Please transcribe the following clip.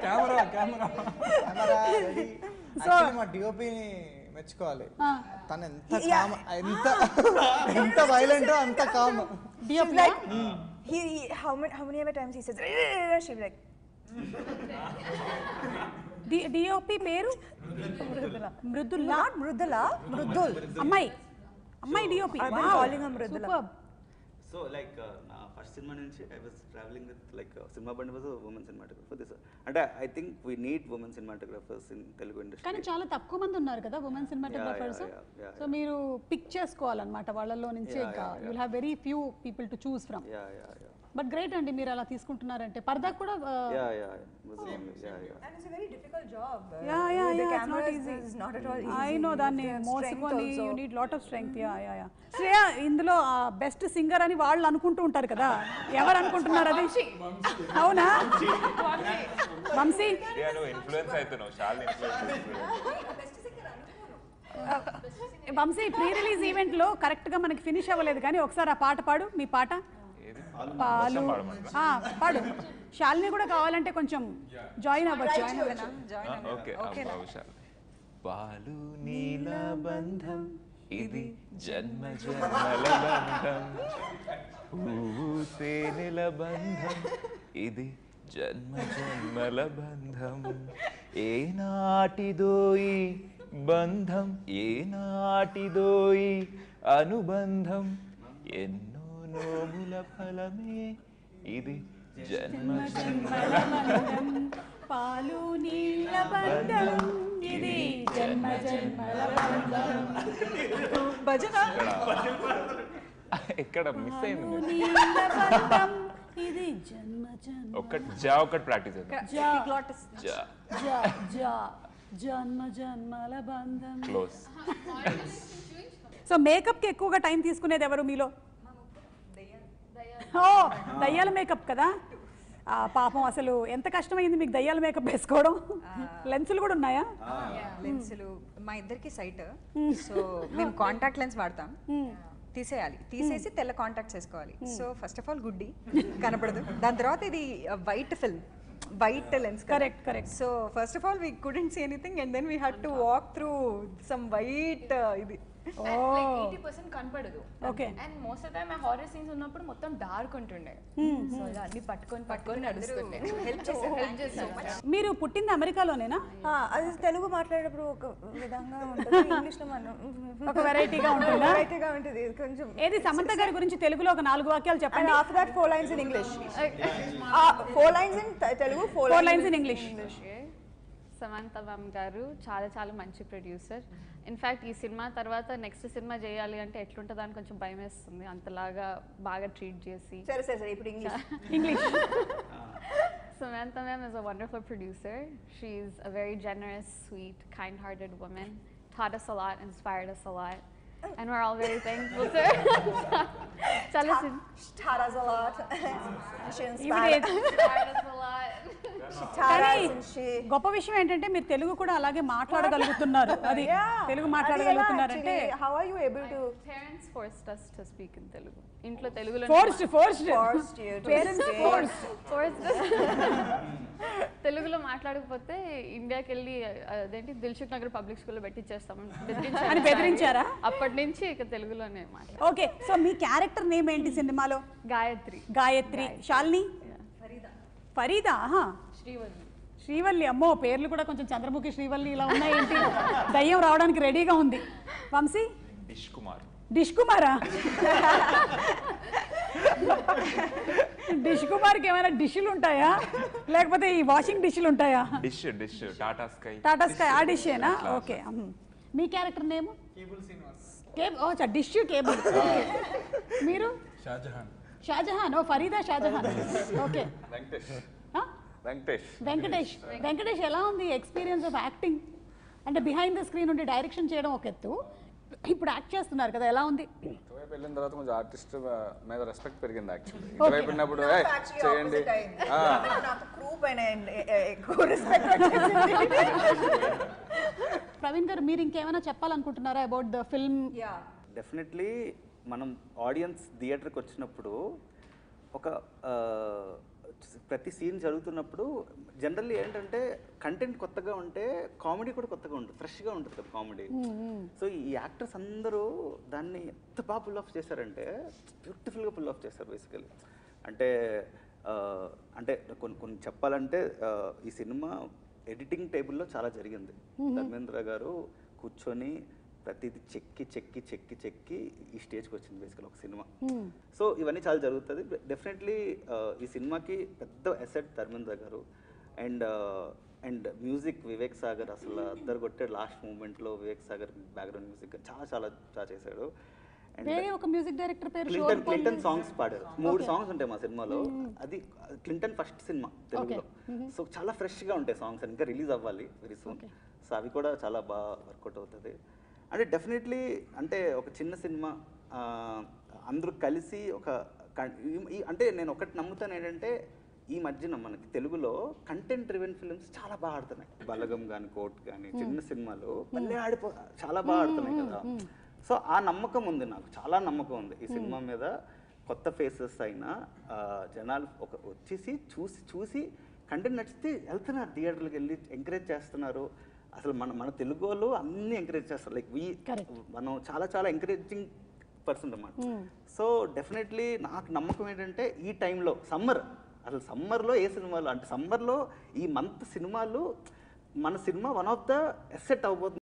Camera camera camera ready. Actually మా డిఓపిని మెచ్చుకోవాలి. తను ఎంత వైలెంట్ అంత calm. DOP like how many ever times he says she be like DOP పేరు మృదుల. not మృదుల, మృదుల్. అమ్మాయి DOP. I've been calling her Mridula. So like na first cinema nunchi I was traveling with like cinema band was a woman cinematographer. This అంటే I think we need women cinematographers in Telugu industry. కానీ చాలా తక్కువ మంది ఉన్నారు కదా women cinematographers. So మీరు pick చేసుకోవాలన్నమాట వాళ్ళలో నుంచి. ఇంకా you will have very few people to choose from. But great అండి మీరు అలా తీసుకుంటున్నారంటే. పర్దా కూడా And it's a very difficult job. The camera is not at all easy. I know దాన్ని మోసుకొని you need lot of strength. Shreya ఇందులో best singer అని వాళ్ళు అనుకుంటూ ఉంటారు కదా, ఎవరు అనుకుంటున్నారు అది? అవునా Vamsi? Vamsi pre release event లో కరెక్ట్ గా మనకి ఫినిష్ అవ్వలేదు కానీ ఒకసారి ఆ పాట పాడు. మీ పాట పాలు పాడు. శాలిని కూడా కావాలంటే కొంచెం జాయిన్ అవ్వచ్చు. పాలు నీల బంధం ఇది జన్మ జన్మల బంధం, పువ్వు తేనెల బంధం ఇది జన్మ జన్మల బంధం, ఏనాటిదోయి బంధం ఏనాటిదోయి అనుబంధం, ఎన్నో నోముల ఫలమే ఇది జన్మ జన్మల బంధం, పాలు నీళ్ళ బంధం ఇది జన్మ జన్మల బంధం. భజన ఎక్కడ మిస్ అయింది? నీళ్ళ బంధం ఇది జన్మ జన్మ. ఒకటి ప్రాక్టీస్ చేద్దాం. జన్మ జన్మల బంధం. క్లోజ్. సో మేకప్ కి ఎక్కువగా టైం తీసుకునేది ఎవరు మీలో? దయ్యాల మేకప్ కదా. పాపం అసలు ఎంత కష్టమైంది మీకు దయ్యాల మేకప్ వేసుకోవడం. లెన్సులు కూడా ఉన్నాయా? లెన్సులు మా ఇద్దరికి సైట్. సో మేము కాంటాక్ట్ లెన్స్ వాడతాం. తీసేయాలి, తీసేసి తెల్ల కాంటాక్ట్స్ వేసుకోవాలి. సో ఫస్ట్ ఆఫ్ ఆల్ గుడ్డి కనపడదు. దాని తర్వాత ఇది white film, white lens. Correct. So first of all we couldn't see anything and then we had to walk through some white ఇది. like 80% కనపడదు. Okay. And most of time ఆ horror scenes ఉన్నప్పుడు మొత్తం డార్క్ ఉంటుండే. So ఇలా అన్ని పట్టుకొని నడుస్తుండే. Help చేశారు. మీరు పుట్టింది అమెరికాలోనేనా? అది తెలుగు మాట్లాడేటప్పుడు ఒక విధంగా ఉంటుంది, ఇంగ్లీష్ లో మనం ఒక వెరైటీగా ఉంటుంది. వెరైటీగా ఉంటుంది కొంచెం. ఏది సమంత గారి గురించి తెలుగులో ఒక 4 వాక్యాలు చెప్పండి. After that 4 lines in English. 4 lines in Telugu, 4 lines in English. Samantha ma'am గారు చాలా మంచి ప్రొడ్యూసర్. ఇన్ఫ్యాక్ట్ ఈ సినిమా తర్వాత నెక్స్ట్ సినిమా చేయాలి అంటే ఎట్లుంటుందో అని కొంచెం భయం వేస్తుంది, అంతలాగా బాగా ట్రీట్ చేసి. సరే ఇప్పుడు English. Samantha ma'am is a wonderful producer. She's a very generous, sweet, kind-hearted woman. Taught us a lot, inspired us a lot. And we're all very thankful to her. Taught us a lot. She inspired us a lot. గొప్ప విషయం ఏంటంటే మీరు తెలుగు కూడా అలాగే మాట్లాడగలుగుతున్నారు. అది Telugu మాట్లాడగలుగుతున్నారంటే how are you able to? Parents forced us to speak in Telugu. ఇంట్లో తెలుగులో తెలుగులో మాట్లాడకపోతే ఇండియాకి వెళ్ళి అదేంటి దిల్సుఖ్ నగర్ పబ్లిక్ స్కూల్లో పెట్టించేస్తామని బెదిరించారా? అప్పటి నుంచి ఇక తెలుగులోనే మాట్లాడు. ఓకే. సో మీ క్యారెక్టర్ నేమ్ ఏంటి సినిమాలో? గాయత్రి. శాలిని? ఫరీదా. శ్రీవల్లి. అమ్మో పేర్లు కూడా కొంచెం చంద్రముఖి శ్రీవల్లి ఇలా ఉన్నాయేంటి? దయ్యం రావడానికి రెడీగా ఉంది. వంశీ? డిష్ కుమారా? డిష్ కుమార్కి ఏమైనా డిష్లు ఉంటాయా లేకపోతే ఈ వాషింగ్ డిష్లు ఉంటాయా? Dish Tata sky. ఆ డిషేనా? ఓకే. మీ క్యారెక్టర్ నేమ్? Dish cable. మీరు? షాజహాన్. ఫరీదా షాజహాన్. ఓకే. వెంకటేష్. ఎలా ఉంది ఎక్స్పీరియన్స్ ఆఫ్ యాక్టింగ్? అంటే బిహైండ్ ద స్క్రీన్ ఉండి డైరెక్షన్ చేయడం ఒక ఎత్తు, ఇప్పుడు యాక్ట్ చేస్తున్నారు కదా, ఎలా ఉంది? ఇటువైపు వెళ్ళిన తర్వాత కొంచెం ఆర్టిస్ట్ మీద రెస్పెక్ట్ పెరిగింది యాక్చువల్లీ. ఇటువైపు వెళ్ళినప్పుడు చేయండి ప్రవీణ్ గారు మీరు ఇంకేమైనా చెప్పాలనుకుంటున్నారా అబౌట్ ద ఫిల్మ్? డెఫినెట్లీ మనం ఆడియన్స్ థియేటర్కి వచ్చినప్పుడు ఒక ప్రతి సీన్ జరుగుతున్నప్పుడు జనరల్లీ ఏంటంటే కంటెంట్ కొత్తగా ఉంటే కామెడీ కూడా కొత్తగా ఉంటుంది, ఫ్రెష్గా ఉంటుంది కదా కామెడీ. సో ఈ యాక్టర్స్ అందరూ దాన్ని ఎంత బాగా పుల్ ఆఫ్ చేశారంటే బ్యూటిఫుల్గా పుల్ ఆఫ్ చేశారు బేసికలీ. అంటే అంటే కొన్ని చెప్పాలంటే ఈ సినిమా ఎడిటింగ్ టేబుల్లో చాలా జరిగింది. ధర్మేంద్ర గారు కూర్చొని ప్రతిదీ చెక్కి ఈ స్టేజ్కి వచ్చింది బేసికల్ ఒక సినిమా. సో ఇవన్నీ చాలా జరుగుతుంది. డెఫినెట్లీ ఈ సినిమాకి పెద్ద అసెట్ ధర్మేంద్ర గారు. అండ్ మ్యూజిక్ వివేక్ సాగర్ అసలు అద్దరు కొట్టే లాస్ట్ మూమెంట్లో వివేక్ సాగర్ బ్యాక్గ్రౌండ్ మ్యూజిక్ చాలా చేశాడు. వేరే ఒక మ్యూజిక్ డైరెక్టర్ పేరు క్లింటన్ సాంగ్స్ పాడారు. 3 సాంగ్స్ ఉంటాయి మా సినిమాలో. అది క్లింటన్ ఫస్ట్ సినిమా తెలుగులో. సో చాలా ఫ్రెష్గా ఉంటాయి సాంగ్స్, ఇంకా రిలీజ్ అవ్వాలి వెరీ సూన్. సో అవి కూడా చాలా బాగా వర్కౌట్ అవుతుంది. అంటే డెఫినెట్లీ అంటే ఒక చిన్న సినిమా అందరూ కలిసి అంటే నేను ఒకటి నమ్ముతాను ఏంటంటే ఈ మధ్యన మనకి తెలుగులో కంటెంట్ డ్రివెన్ ఫిల్మ్స్ చాలా బాగా ఆడుతున్నాయి. బలగం కానీ కోట్ కానీ చిన్న సినిమాలు మళ్ళీ చాలా బాగా ఆడుతున్నాయి కదా. సో ఆ నమ్మకం ఉంది, నాకు చాలా నమ్మకం ఉంది ఈ సినిమా మీద. కొత్త ఫేసెస్ అయినా జనాలు వచ్చేసి చూసి కంటెంట్ నచ్చితే వెళ్తున్నారు, థియేటర్కి వెళ్ళి ఎంకరేజ్ చేస్తున్నారు. అసలు మన తెలుగు వాళ్ళు అన్నీ ఎంకరేజ్ చేస్తారు. లైక్ మనం చాలా ఎంకరేజింగ్ పర్సన్ అన్నమాట. సో డెఫినెట్లీ నాకు నమ్మకం ఏంటంటే ఈ టైంలో సమ్మర్లో ఏ సినిమాలు అంటే సమ్మర్లో ఈ మంత్ సినిమాలు మన cinema one of the asset అవబోతుంది.